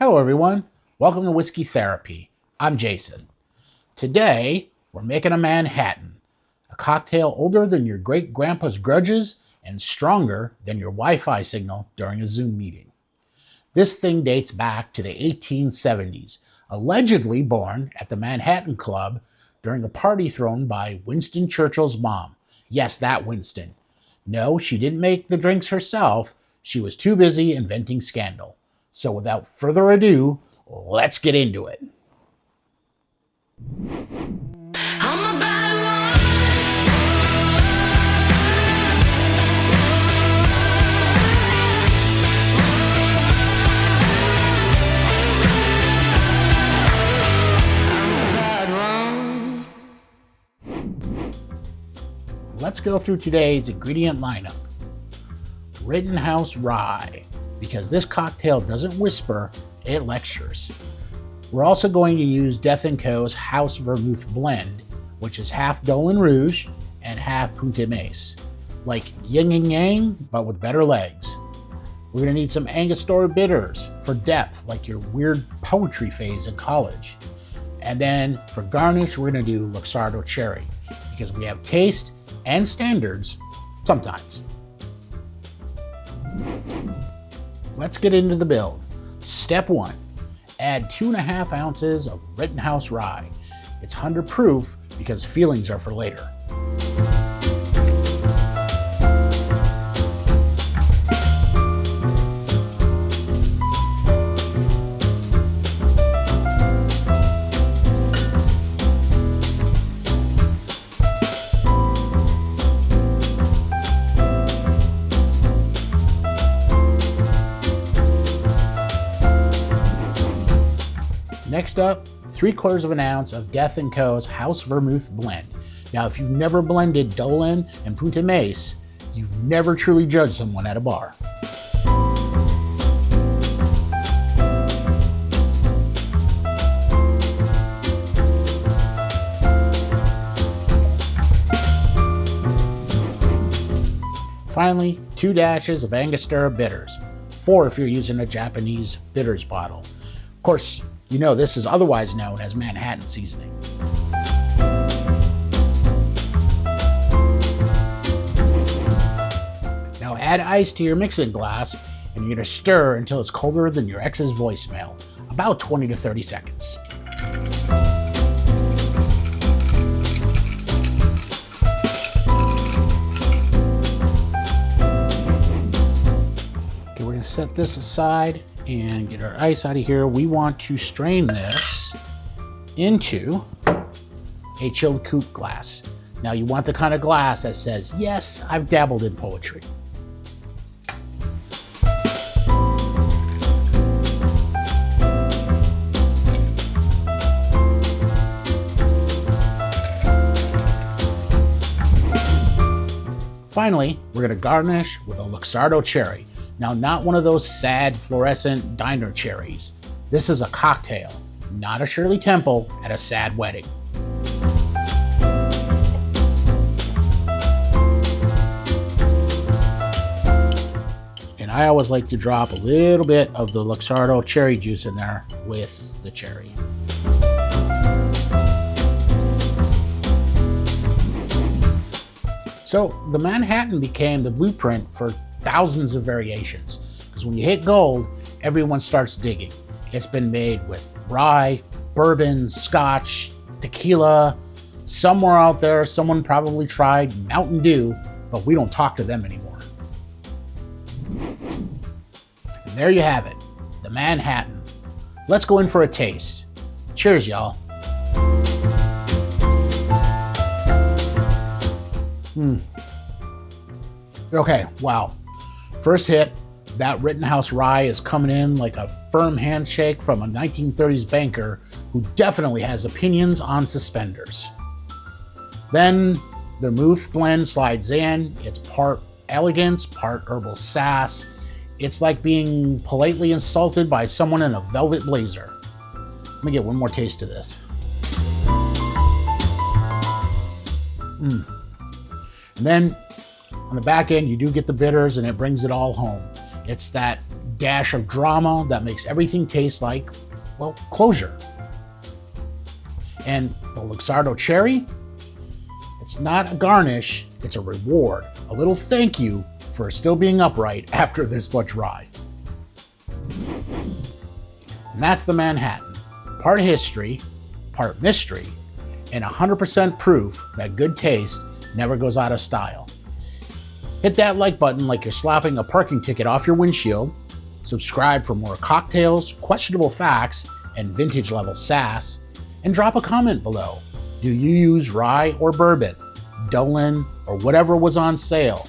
Hello everyone, welcome to Whiskey Therapy. I'm Jason. Today, we're making a Manhattan, a cocktail older than your great-grandpa's grudges and stronger than your Wi-Fi signal during a Zoom meeting. This thing dates back to the 1870s, allegedly born at the Manhattan Club during a party thrown by Winston Churchill's mom. Yes, that Winston. No, she didn't make the drinks herself. She was too busy inventing scandal. So without further ado, let's get into it. Let's go through today's ingredient lineup. Rittenhouse Rye, because this cocktail doesn't whisper, it lectures. We're also going to use Death Co's House Vermouth blend, which is half Dolin Rouge and half Punt, like yin and yang, but with better legs. We're going to need some Angostura bitters for depth, like your weird poetry phase in college. And then for garnish, we're going to do Luxardo cherry, because we have taste and standards sometimes. Let's get into the build. Step 1, add 2.5 ounces of Rittenhouse Rye. It's 100 proof because feelings are for later. Next up, 3/4 ounce of Death Co's House Vermouth blend. Now, if you've never blended Dolin and Punt, you've never truly judged someone at a bar. Finally, 2 dashes of Angostura bitters, 4 if you're using a Japanese bitters bottle. Of course, you know this is otherwise known as Manhattan seasoning. Now add ice to your mixing glass and you're going to stir until it's colder than your ex's voicemail, about 20 to 30 seconds. Okay, we're going to set this aside and get our ice out of here. We want to strain this into a chilled coupe glass. Now you want the kind of glass that says, yes, I've dabbled in poetry. Finally, we're going to garnish with a Luxardo cherry. Now, not one of those sad fluorescent diner cherries. This is a cocktail, not a Shirley Temple at a sad wedding. And I always like to drop a little bit of the Luxardo cherry juice in there with the cherry. So the Manhattan became the blueprint for thousands of variations, because when you hit gold, everyone starts digging. It's been made with rye, bourbon, scotch, tequila. Somewhere out there, someone probably tried Mountain Dew, but we don't talk to them anymore. And there you have it, the Manhattan. Let's go in for a taste. Cheers, y'all. Okay, wow. First hit, that Rittenhouse Rye is coming in like a firm handshake from a 1930s banker who definitely has opinions on suspenders. Then the vermouth blend slides in. It's part elegance, part herbal sass. It's like being politely insulted by someone in a velvet blazer. Let me get one more taste of this. And then on the back end, you do get the bitters and it brings it all home. It's that dash of drama that makes everything taste like, well, closure. And the Luxardo cherry, it's not a garnish, it's a reward, a little thank you for still being upright after this much rye. And that's the Manhattan, part history, part mystery, and 100% proof that good taste never goes out of style. Hit that like button like you're slapping a parking ticket off your windshield. Subscribe for more cocktails, questionable facts, and vintage level sass. And drop a comment below. Do you use rye or bourbon, Dolin, or whatever was on sale?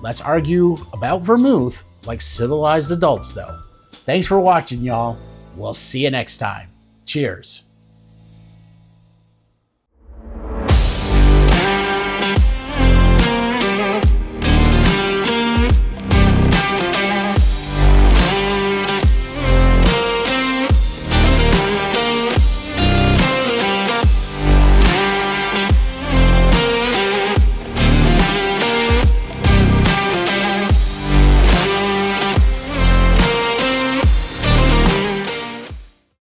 Let's argue about vermouth like civilized adults though. Thanks for watching, y'all. We'll see you next time. Cheers.